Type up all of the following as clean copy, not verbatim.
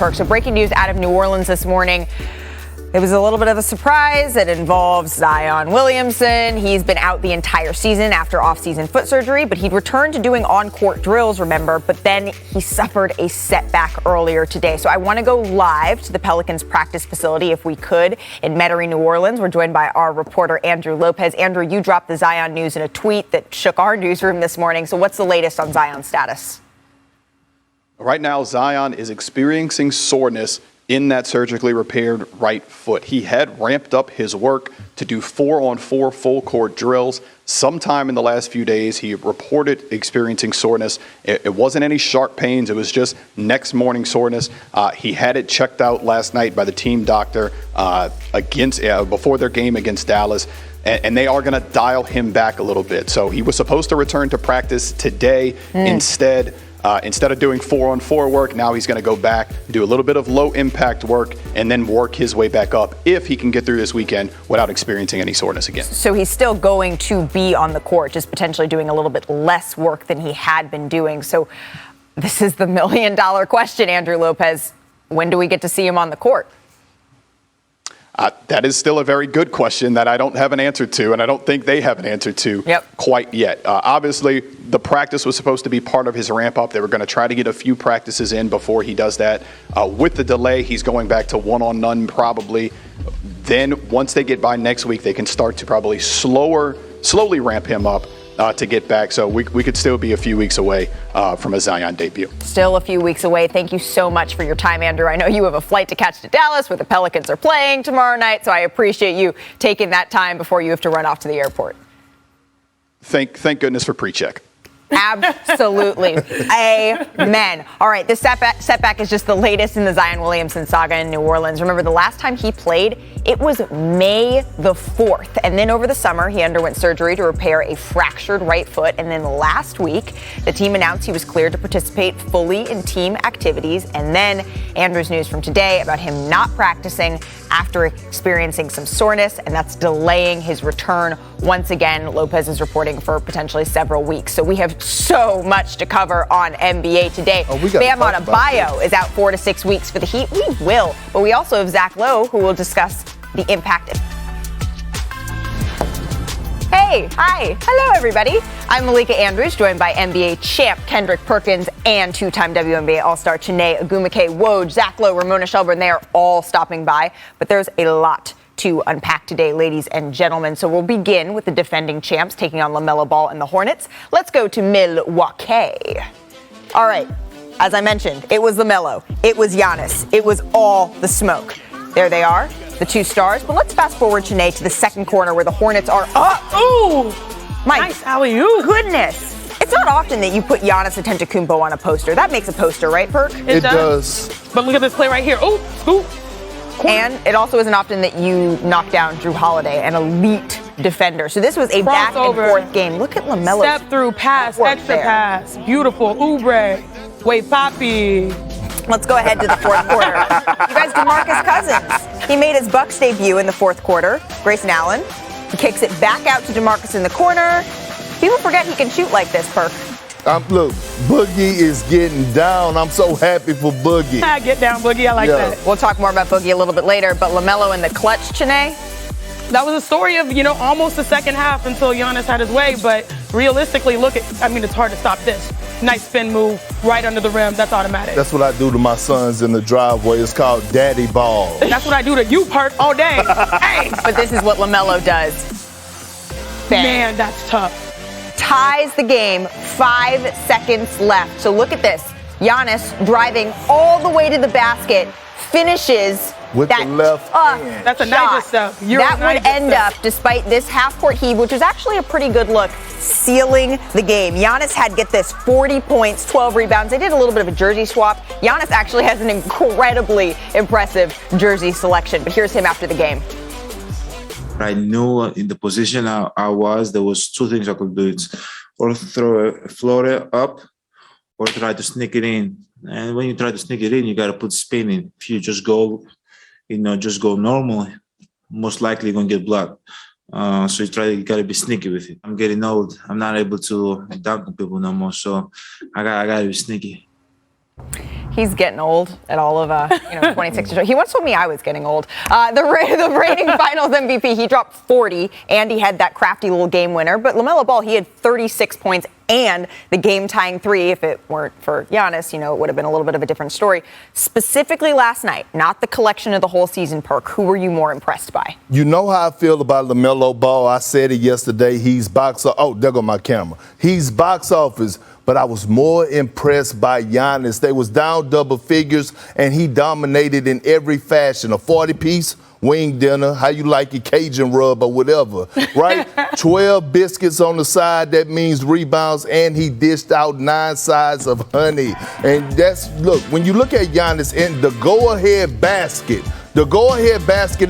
Perk. So breaking news out of New Orleans this morning. It was a little bit of a surprise. It involves Zion Williamson. He's been out the entire season after off-season foot surgery, but he'd returned to doing on-court drills, remember, but then he suffered a setback earlier today. So I want to go live to the Pelicans practice facility, if we could, in Metairie, New Orleans. We're joined by our reporter, Andrew Lopez. Andrew, you dropped the Zion news in a tweet that shook our newsroom this morning. So what's the latest on Zion's status? Right now, Zion is experiencing soreness in that surgically repaired right foot. He had ramped up his work to do 4-on-4 full court drills. Sometime in the last few days, he reported experiencing soreness. It wasn't any sharp pains. It was just next morning soreness. He had it checked out last night by the team doctor before their game against Dallas. And they are going to dial him back a little bit. So he was supposed to return to practice today. Instead of doing 4-on-4 work, now he's going to go back, do a little bit of low-impact work, and then work his way back up if he can get through this weekend without experiencing any soreness again. So he's still going to be on the court, just potentially doing a little bit less work than he had been doing. So this is the million-dollar question, Andrew Lopez. When do we get to see him on the court? That is still a very good question that I don't have an answer to, and I don't think they have an answer to quite yet. Obviously, the practice was supposed to be part of his ramp-up. They were going to try to get a few practices in before he does that. With the delay, he's going back to one-on-none probably. Then once they get by next week, they can start to probably slowly ramp him up to get back. So we could still be a few weeks away from a Zion debut. Still a few weeks away. Thank you so much for your time, Andrew. I know you have a flight to catch to Dallas where the Pelicans are playing tomorrow night, so I appreciate you taking that time before you have to run off to the airport. Thank goodness for pre-check. Absolutely. Amen. All right, this setback is just the latest in the Zion Williamson saga in New Orleans. Remember, the last time he played, it was May the 4th. And then over the summer, he underwent surgery to repair a fractured right foot. And then last week, the team announced he was cleared to participate fully in team activities. And then Andrew's news from today about him not practicing after experiencing some soreness, and that's delaying his return once again. Lopez is reporting for potentially several weeks. So we have so much to cover on NBA today. Bam Adebayo is out 4 to 6 weeks for the Heat. We will. But we also have Zach Lowe, who will discuss the impact. Hey, hi. Hello, everybody. I'm Malika Andrews, joined by NBA champ Kendrick Perkins and two-time WNBA All-Star Chiney Ogwumike Woj, Zach Lowe, Ramona Shelburne. They are all stopping by. But there's a lot to unpack today, ladies and gentlemen. So we'll begin with the defending champs taking on LaMelo Ball and the Hornets. Let's go to Milwaukee. All right. As I mentioned, it was LaMelo. It was Giannis. It was all the smoke. There they are, the two stars. But let's fast forward, Chiney, to the second corner where the Hornets are up. Ooh! My nice alley-oop. Goodness. It's not often that you put Giannis Antetokounmpo on a poster. That makes a poster, right, Perk? It does. But look at this play right here. Ooh, scoop. And it also isn't often that you knock down Drew Holiday, an elite defender. So this was a back and forth game. Look at LaMelo. Step through pass, extra pass. Beautiful. Oubre. Wait, Poppy. Let's go ahead to the fourth quarter. You guys, DeMarcus Cousins. He made his Bucks debut in the fourth quarter. Grayson Allen. He kicks it back out to DeMarcus in the corner. People forget he can shoot like this, Perk. Look, Boogie is getting down. I'm so happy for Boogie. Get down, Boogie. I like that. We'll talk more about Boogie a little bit later, but LaMelo in the clutch, Chiney? That was a story of, almost the second half until Giannis had his way, but realistically, it's hard to stop this. Nice spin move, right under the rim. That's automatic. That's what I do to my sons in the driveway. It's called daddy ball. That's what I do to you, Perk, all day. Hey! But this is what LaMelo does. Bang. Man, that's tough. Ties the game, 5 seconds left. So look at this. Giannis driving all the way to the basket, finishes with that the left hand. That's a nice stuff. That would end up, despite this half-court heave, which was actually a pretty good look, sealing the game. Giannis had, get this, 40 points, 12 rebounds. They did a little bit of a jersey swap. Giannis actually has an incredibly impressive jersey selection. But here's him after the game. I knew in the position I was, there was two things I could do. It's or throw a floater up or try to sneak it in. And when you try to sneak it in, you got to put spin in. If you just go, just go normal, most likely you're going to get blocked. So you got to be sneaky with it. I'm getting old. I'm not able to dunk on people no more. So I got to be sneaky. He's getting old at all of 26 years old. He once told me I was getting old. The reigning Finals MVP, he dropped 40, and he had that crafty little game winner. But LaMelo Ball, he had 36 points and the game-tying 3. If it weren't for Giannis, it would have been a little bit of a different story. Specifically last night, not the collection of the whole season, Perk. Who were you more impressed by? You know how I feel about LaMelo Ball. I said it yesterday. He's box office. Oh, there go my camera. He's box office. But I was more impressed by Giannis. They was down double figures, and he dominated in every fashion. A 40-piece wing dinner, how you like your Cajun rub or whatever, right? 12 biscuits on the side, that means rebounds, and he dished out 9 sides of honey. And look, when you look at Giannis in the go-ahead basket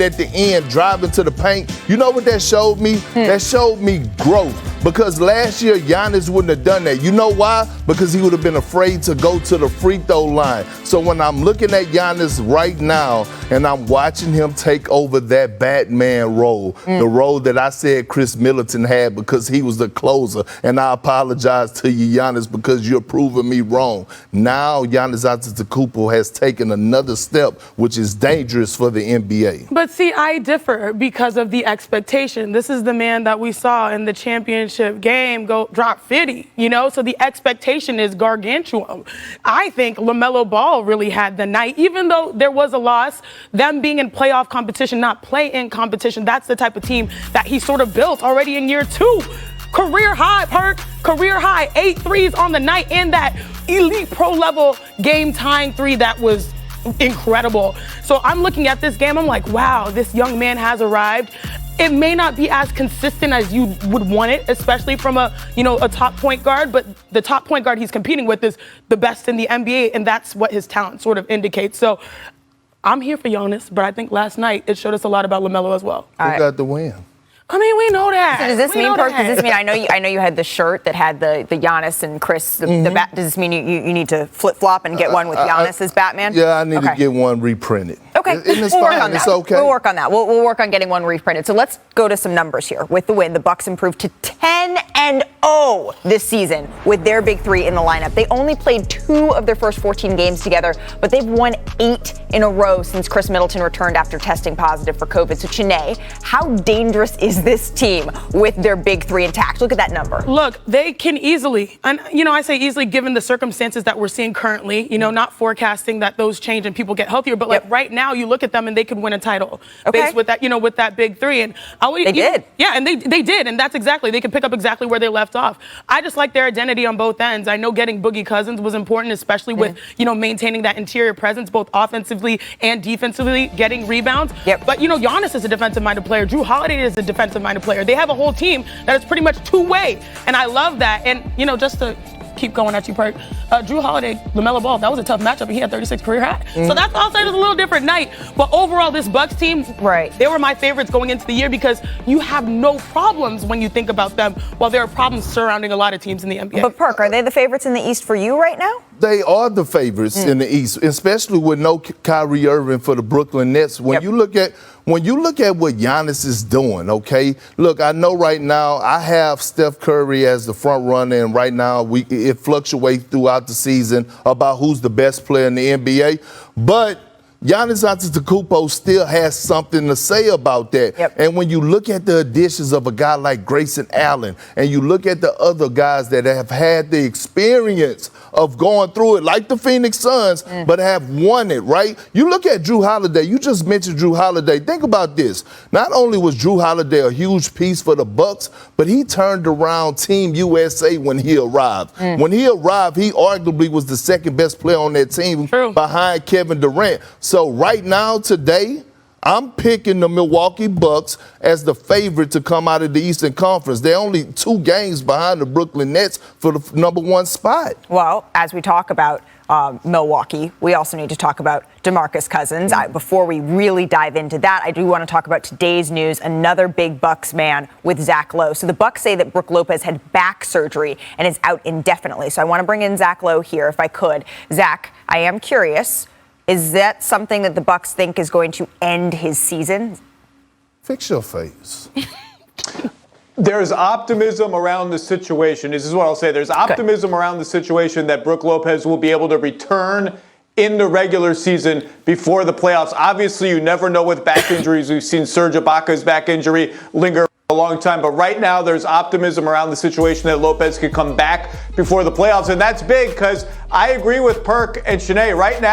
at the end, driving to the paint, you know what that showed me? That showed me growth. Because last year, Giannis wouldn't have done that. You know why? Because he would have been afraid to go to the free throw line. So when I'm looking at Giannis right now and I'm watching him take over that Batman role, the role that I said Chris Middleton had because he was the closer, and I apologize to you, Giannis, because you're proving me wrong. Now Giannis Antetokounmpo has taken another step, which is dangerous for the NBA. But see, I differ because of the expectation. This is the man that we saw in the championship game go drop 50, so the expectation is gargantuan. I think LaMelo Ball really had the night, even though there was a loss, them being in playoff competition, not play-in competition. That's the type of team that he sort of built already in year 2. Career high, Perk, career high, 8 threes on the night, and that elite pro level game tying 3 that was incredible. So I'm looking at this game, I'm like, wow, this young man has arrived. It may not be as consistent as you would want it, especially from a top point guard, but the top point guard he's competing with is the best in the NBA, and that's what his talent sort of indicates. So I'm here for Giannis, but I think last night it showed us a lot about LaMelo as well. Who got the win? I mean, we know that. So does this mean, Perk? Does this mean I know you had the shirt that had the Giannis and Chris the bat? Does this mean you need to flip flop and get one with Giannis as Batman? Yeah, I need to get one reprinted. Okay, and it's we'll fine. work on that. It's okay. We'll work on that. We'll work on getting one reprinted. So let's go to some numbers here. With the win, the Bucks improved to 10-0 this season with their big 3 in the lineup. They only played 2 of their first 14 games together, but they've won 8 in a row since Chris Middleton returned after testing positive for COVID. So Chiney, how dangerous is this team with their big 3 intact? Look at that number. Look, they can easily, and I say easily given the circumstances that we're seeing currently, not forecasting that those change and people get healthier, but like right now you look at them and they could win a title based with that, with that big 3. And they did. Yeah, and they did, and that's exactly, they can pick up exactly where they left off. I just like their identity on both ends. I know getting Boogie Cousins was important, especially with, maintaining that interior presence, both offensively and defensively, getting rebounds. But, Giannis is a defensive-minded player. Drew Holiday is a defensive-minded player. They have a whole team that is pretty much two-way, and I love that. And, just to keep going at you, Perk, Drew Holiday, LaMelo Ball, that was a tough matchup, and he had 36 career high. So that's also a little different night. But overall, this Bucks team, they were my favorites going into the year because you have no problems when you think about them, while there are problems surrounding a lot of teams in the NBA. But Perk, are they the favorites in the East for you right now? They are the favorites in the East, especially with no Kyrie Irving for the Brooklyn Nets. When you look at what Giannis is doing, okay? Look, I know right now I have Steph Curry as the front runner, and right now it fluctuates throughout the season about who's the best player in the NBA. But Giannis Antetokounmpo still has something to say about that. And when you look at the additions of a guy like Grayson Allen, and you look at the other guys that have had the experience of going through it, like the Phoenix Suns, but have won it, right? You look at Drew Holiday. You just mentioned Drew Holiday. Think about this. Not only was Drew Holiday a huge piece for the Bucks, but he turned around Team USA when he arrived. When he arrived, he arguably was the second best player on that team behind Kevin Durant. So right now, today, I'm picking the Milwaukee Bucks as the favorite to come out of the Eastern Conference. They're only 2 games behind the Brooklyn Nets for the #1 spot. Well, as we talk about Milwaukee, we also need to talk about DeMarcus Cousins. Before we really dive into that, I do want to talk about today's news, another big Bucks man with Zach Lowe. So the Bucks say that Brook Lopez had back surgery and is out indefinitely. So I want to bring in Zach Lowe here if I could. Zach, I am curious. Is that something that the Bucks think is going to end his season? Fix your face. There's optimism around the situation. This is what I'll say. There's optimism around the situation that Brook Lopez will be able to return in the regular season before the playoffs. Obviously, you never know with back injuries. We've seen Serge Ibaka's back injury linger a long time. But right now, there's optimism around the situation that Lopez could come back before the playoffs. And that's big because I agree with Perk and Shanae. Right now,